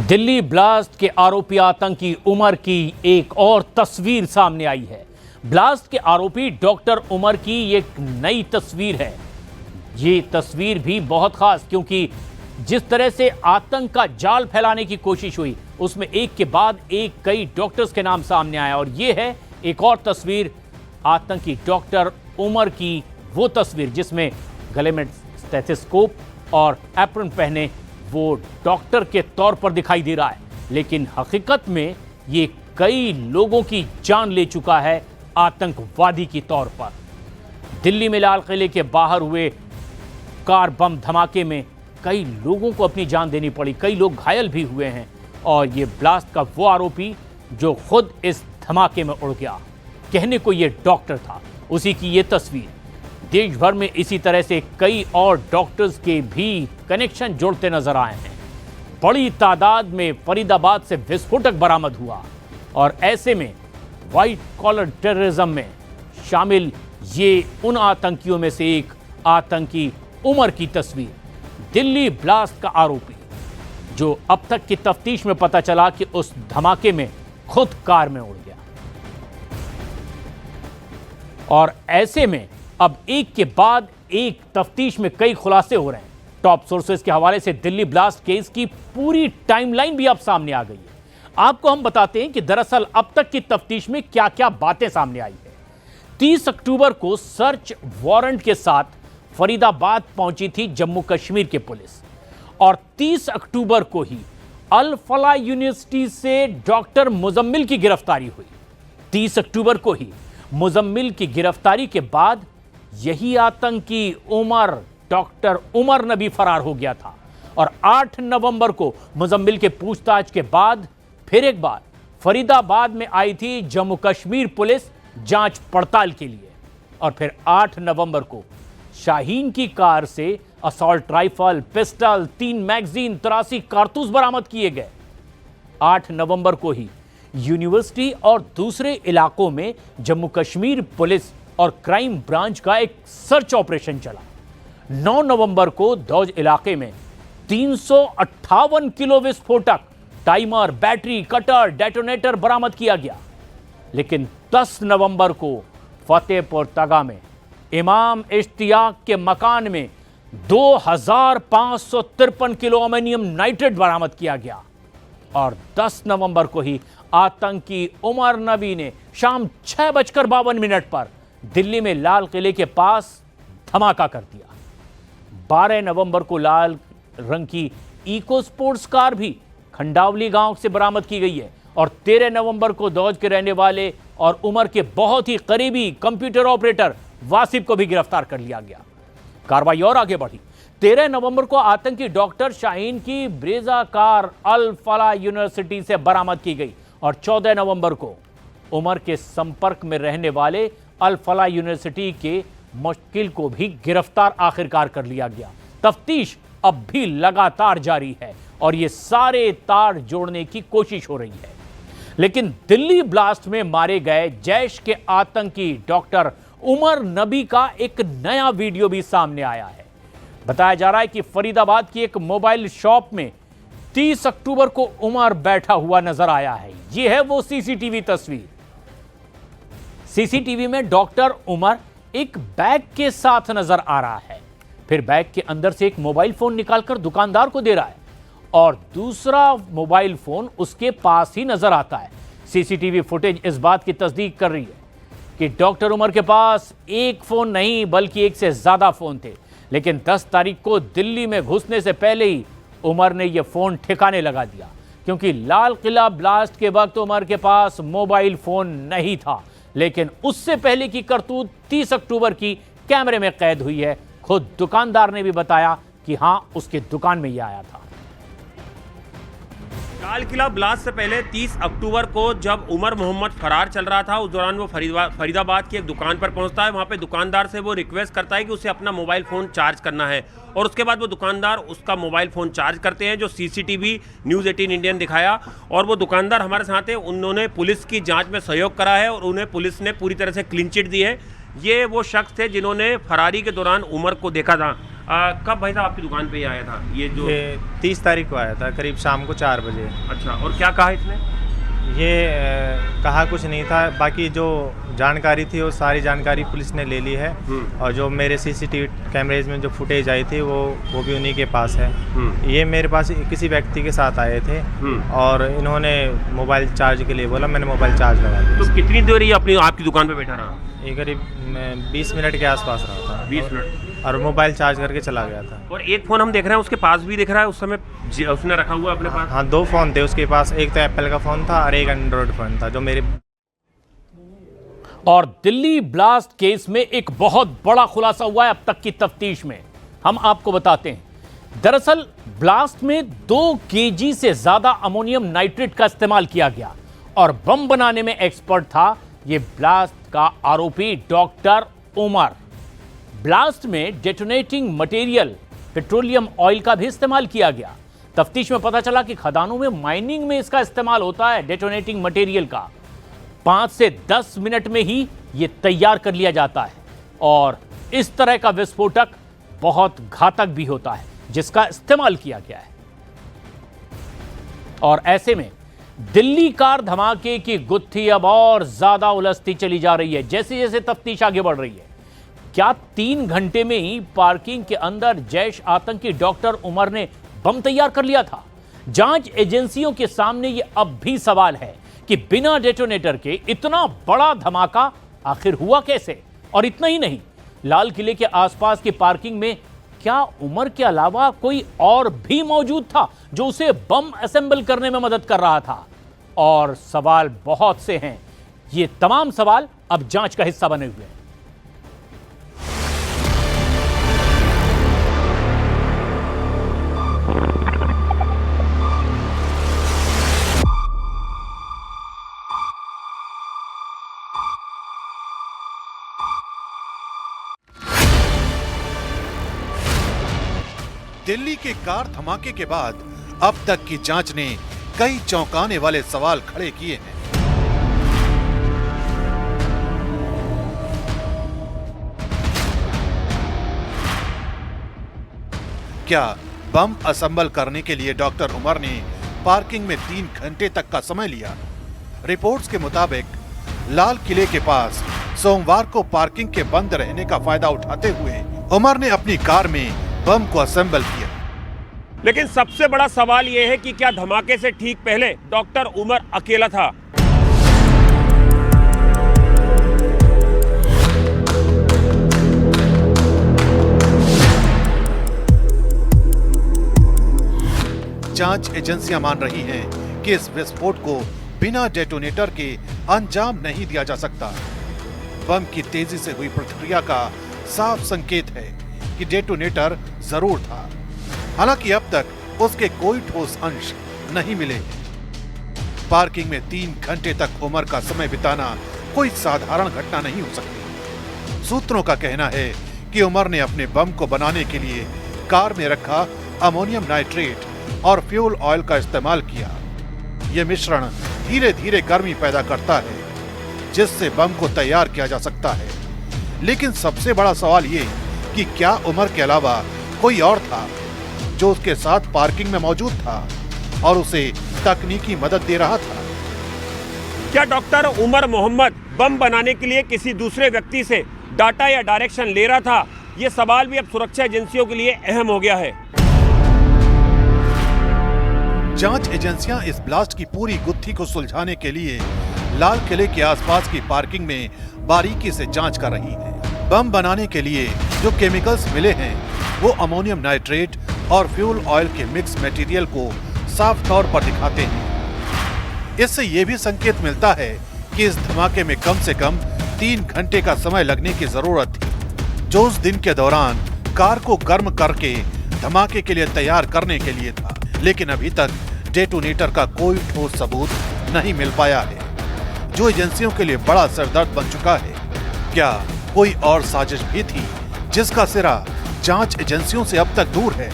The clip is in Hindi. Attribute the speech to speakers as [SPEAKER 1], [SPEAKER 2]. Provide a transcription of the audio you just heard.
[SPEAKER 1] दिल्ली ब्लास्ट के आरोपी आतंकी उमर की एक और तस्वीर सामने आई है। ब्लास्ट के आरोपी डॉक्टर उमर की एक नई तस्वीर है। ये तस्वीर भी बहुत खास, क्योंकि जिस तरह से आतंक का जाल फैलाने की कोशिश हुई उसमें एक के बाद एक कई डॉक्टर्स के नाम सामने आया। और ये है एक और तस्वीर आतंकी डॉक्टर उमर की, वो तस्वीर जिसमें गले में स्टेथोस्कोप और एप्रन पहने वो डॉक्टर के तौर पर दिखाई दे रहा है, लेकिन हकीकत में ये कई लोगों की जान ले चुका है आतंकवादी की तौर पर। दिल्ली में लाल किले के बाहर हुए कार बम धमाके में कई लोगों को अपनी जान देनी पड़ी, कई लोग घायल भी हुए हैं। और ये ब्लास्ट का वो आरोपी जो खुद इस धमाके में उड़ गया, कहने को ये डॉक्टर था, उसी की ये तस्वीर। देश भर में इसी तरह से कई और डॉक्टर्स के भी कनेक्शन जोड़ते नजर आए हैं। बड़ी तादाद में फरीदाबाद से विस्फोटक बरामद हुआ और ऐसे में व्हाइट कॉलर टेररिज्म में शामिल ये उन आतंकियों में से एक आतंकी उमर की तस्वीर। दिल्ली ब्लास्ट का आरोपी जो अब तक की तफ्तीश में पता चला कि उस धमाके में खुद कार में उड़ गया। और ऐसे में अब एक के बाद एक तफ्तीश में कई खुलासे हो रहे हैं। टॉप सोर्सेज के हवाले से दिल्ली ब्लास्ट केस की पूरी टाइमलाइन भी अब सामने आ गई है। आपको हम बताते हैं कि दरअसल अब तक की तफ्तीश में क्या क्या बातें सामने आई है। 30 अक्टूबर को सर्च वारंट के साथ फरीदाबाद पहुंची थी जम्मू कश्मीर की पुलिस और 30 अक्टूबर को ही अल फलाह यूनिवर्सिटी से डॉक्टर मुजम्मिल की गिरफ्तारी हुई। 30 अक्टूबर को ही मुजम्मिल की गिरफ्तारी के बाद यही आतंकी उमर, डॉक्टर उमर नबी फरार हो गया था। और 8 नवंबर को मुजम्मिल के पूछताछ के बाद फिर एक बार फरीदाबाद में आई थी जम्मू कश्मीर पुलिस जांच पड़ताल के लिए। और फिर 8 नवंबर को शाहीन की कार से असॉल्ट राइफल, पिस्टल, 3 मैगजीन, 83 कारतूस बरामद किए गए। 8 नवंबर को ही यूनिवर्सिटी और दूसरे इलाकों में जम्मू कश्मीर पुलिस और क्राइम ब्रांच का एक सर्च ऑपरेशन चला। 9 नवंबर को दौज इलाके में 358 किलो विस्फोटक, टाइमर, बैटरी, कटर, डेटोनेटर बरामद किया गया। लेकिन 10 नवंबर को फतेहपुर तगा में इमाम इश्तियाक के मकान में 2553 किलो अमोनियम नाइट्रेट बरामद किया गया। और 10 नवंबर को ही आतंकी उमर नबी ने शाम 6:52 पर दिल्ली में लाल किले के पास धमाका कर दिया। 12 नवंबर को लाल रंग की इको स्पोर्ट्स कार भी खंडावली गांव से बरामद की गई है। और 13 नवंबर को दौज के रहने वाले और उमर के बहुत ही करीबी कंप्यूटर ऑपरेटर वासिफ को भी गिरफ्तार कर लिया गया। कार्रवाई और आगे बढ़ी। 13 नवंबर को आतंकी डॉक्टर शाहीन की ब्रेजा कार अल फलाह यूनिवर्सिटी से बरामद की गई। और 14 नवंबर को उमर के संपर्क में रहने वाले अल फलाह यूनिवर्सिटी के मुश्किल को भी गिरफ्तार आखिरकार कर लिया गया। तफ्तीश अब भी लगातार जारी है और ये सारे तार जोड़ने की कोशिश हो रही है। लेकिन दिल्ली ब्लास्ट में मारे गए जैश के आतंकी डॉक्टर उमर नबी का एक नया वीडियो भी सामने आया है। बताया जा रहा है कि फरीदाबाद की एक मोबाइल शॉप में 30 अक्टूबर को उमर बैठा हुआ नजर आया है। यह है वो सीसीटीवी तस्वीर। सीसीटीवी में डॉक्टर उमर एक बैग के साथ नजर आ रहा है। फिर बैग के अंदर से एक मोबाइल फोन निकालकर दुकानदार को दे रहा है और दूसरा मोबाइल फोन उसके पास ही नजर आता है। सीसीटीवी फुटेज इस बात की तस्दीक कर रही है कि डॉक्टर उमर के पास एक फोन नहीं बल्कि एक से ज्यादा फोन थे। लेकिन 10 तारीख को दिल्ली में घुसने से पहले ही उमर ने यह फोन ठिकाने लगा दिया, क्योंकि लाल किला ब्लास्ट के वक्त उमर के पास मोबाइल फोन नहीं था। लेकिन उससे पहले की करतूत 30 अक्टूबर की कैमरे में कैद हुई है। खुद दुकानदार ने भी बताया कि हां, उसके दुकान में यह आया था।
[SPEAKER 2] लाल किला ब्लास्ट से पहले 30 अक्टूबर को जब उमर मोहम्मद फरार चल रहा था, उस दौरान वो फरीदाबाद की एक दुकान पर पहुंचता है। वहां पे दुकानदार से वो रिक्वेस्ट करता है कि उसे अपना मोबाइल फ़ोन चार्ज करना है और उसके बाद वो दुकानदार उसका मोबाइल फ़ोन चार्ज करते हैं, जो सीसीटीवी न्यूज़ 18 इंडियन दिखाया। और वो दुकानदार हमारे साथ है, उन्होंने पुलिस की जाँच में सहयोग करा है और उन्हें पुलिस ने पूरी तरह से क्लीन चिट दी है। ये वो शख्स थे जिन्होंने फरारी के दौरान उमर को देखा था। कब भाई साहब आपकी दुकान पे ये आया था ये जो?
[SPEAKER 3] ये 30 तारीख को आया था, करीब शाम को 4 बजे।
[SPEAKER 2] अच्छा, और क्या कहा इसने?
[SPEAKER 3] ये कहा कुछ नहीं था, बाकी जो जानकारी थी वो सारी जानकारी पुलिस ने ले ली है। और जो मेरे सीसीटीवी कैमरेज में जो फुटेज आई थी वो भी उन्हीं के पास है। ये मेरे पास किसी व्यक्ति के साथ आए थे और इन्होंने मोबाइल चार्ज के लिए बोला, मैंने मोबाइल चार्ज लगा दिया।
[SPEAKER 2] तो कितनी देर ये अपनी आपकी दुकान पे बैठा रहा?
[SPEAKER 3] ये करीब 20 मिनट के आसपास रहा था।
[SPEAKER 2] 20 मिनट।
[SPEAKER 3] और मोबाइल चार्ज करके चला गया था।
[SPEAKER 2] और एक फ़ोन हम देख रहे हैं उसके पास भी दिख रहा है, उस समय उसने रखा हुआ अपने पास।
[SPEAKER 3] हाँ, 2 फ़ोन थे उसके पास, एक तो एप्पल का फ़ोन था और एक एंड्रॉयड फ़ोन था जो मेरे।
[SPEAKER 1] और दिल्ली ब्लास्ट केस में एक बहुत बड़ा खुलासा हुआ है अब तक की तफ्तीश में, हम आपको बताते हैं। दरअसल ब्लास्ट में 2 केजी से ज्यादा अमोनियम नाइट्रेट का इस्तेमाल किया गया और बम बनाने में एक्सपर्ट था ये ब्लास्ट का आरोपी डॉक्टर उमर। ब्लास्ट में डेटोनेटिंग मटेरियल पेट्रोलियम ऑयल का भी इस्तेमाल किया गया। तफ्तीश में पता चला कि खदानों में माइनिंग में इसका इस्तेमाल होता है डेटोनेटिंग मटेरियल का। 5 से 10 मिनट में ही यह तैयार कर लिया जाता है और इस तरह का विस्फोटक बहुत घातक भी होता है जिसका इस्तेमाल किया गया है। और ऐसे में दिल्ली कार धमाके की गुत्थी अब और ज्यादा उलझती चली जा रही है जैसे जैसे तफ्तीश आगे बढ़ रही है। क्या 3 घंटे में ही पार्किंग के अंदर जैश आतंकी डॉक्टर उमर ने बम तैयार कर लिया था? जांच एजेंसियों के सामने यह अब भी सवाल है कि बिना डेटोनेटर के इतना बड़ा धमाका आखिर हुआ कैसे? और इतना ही नहीं, लाल किले के आसपास की पार्किंग में क्या उमर के अलावा कोई और भी मौजूद था जो उसे बम असेंबल करने में मदद कर रहा था? और सवाल बहुत से हैं। ये तमाम सवाल अब जांच का हिस्सा बने हुए हैं।
[SPEAKER 4] दिल्ली के कार धमाके के बाद अब तक की जांच ने कई चौंकाने वाले सवाल खड़े किए हैं। क्या बम असेंबल करने के लिए डॉक्टर उमर ने पार्किंग में 3 घंटे तक का समय लिया? रिपोर्ट्स के मुताबिक लाल किले के पास सोमवार को पार्किंग के बंद रहने का फायदा उठाते हुए उमर ने अपनी कार में बम को असेंबल किया।
[SPEAKER 2] लेकिन सबसे बड़ा सवाल यह है कि क्या धमाके से ठीक पहले डॉक्टर उमर अकेला था?
[SPEAKER 4] जांच एजेंसियां मान रही हैं कि इस विस्फोट को बिना डेटोनेटर के अंजाम नहीं दिया जा सकता। बम की तेजी से हुई प्रतिक्रिया का साफ संकेत है कि डेटोनेटर जरूर था। हालांकि अब तक उसके कोई ठोस अंश नहीं मिले। पार्किंग में 3 घंटे तक उमर का समय बिताना कोई साधारण घटना नहीं हो सकती। सूत्रों का कहना है कि उमर ने अपने बम को बनाने के लिए कार में रखा अमोनियम नाइट्रेट और फ्यूल ऑयल का इस्तेमाल किया। यह मिश्रण धीरे धीरे गर्मी पैदा करता है जिससे बम को तैयार किया जा सकता है। लेकिन सबसे बड़ा सवाल ये कि क्या उमर के अलावा कोई और था जो उसके साथ पार्किंग में मौजूद था और उसे तकनीकी मदद दे रहा था?
[SPEAKER 2] क्या डॉक्टर उमर मोहम्मद बम बनाने के लिए किसी दूसरे व्यक्ति से डाटा या डायरेक्शन ले रहा था? ये सवाल भी अब सुरक्षा एजेंसियों के लिए अहम हो गया है।
[SPEAKER 4] जांच एजेंसियां इस ब्लास्ट की पूरी गुत्थी को सुलझाने के लिए लाल किले के आसपास की पार्किंग में बारीकी से जांच कर रही हैं। बम बनाने के लिए जो केमिकल्स मिले हैं वो अमोनियम नाइट्रेट और फ्यूल ऑयल के मिक्स मटेरियल को साफ तौर पर दिखाते हैं। इससे ये भी संकेत मिलता है कि इस धमाके में कम से कम 3 घंटे का समय लगने की जरूरत थी, जो उस दिन के दौरान कार को गर्म करके धमाके के लिए तैयार करने के लिए था। लेकिन अभी तक डेटोनेटर का कोई ठोस सबूत नहीं मिल पाया है, जो एजेंसियों के लिए बड़ा सरदर्द बन चुका है। क्या कोई और साजिश भी थी जिसका सिरा जांच एजेंसियों से अब तक दूर है?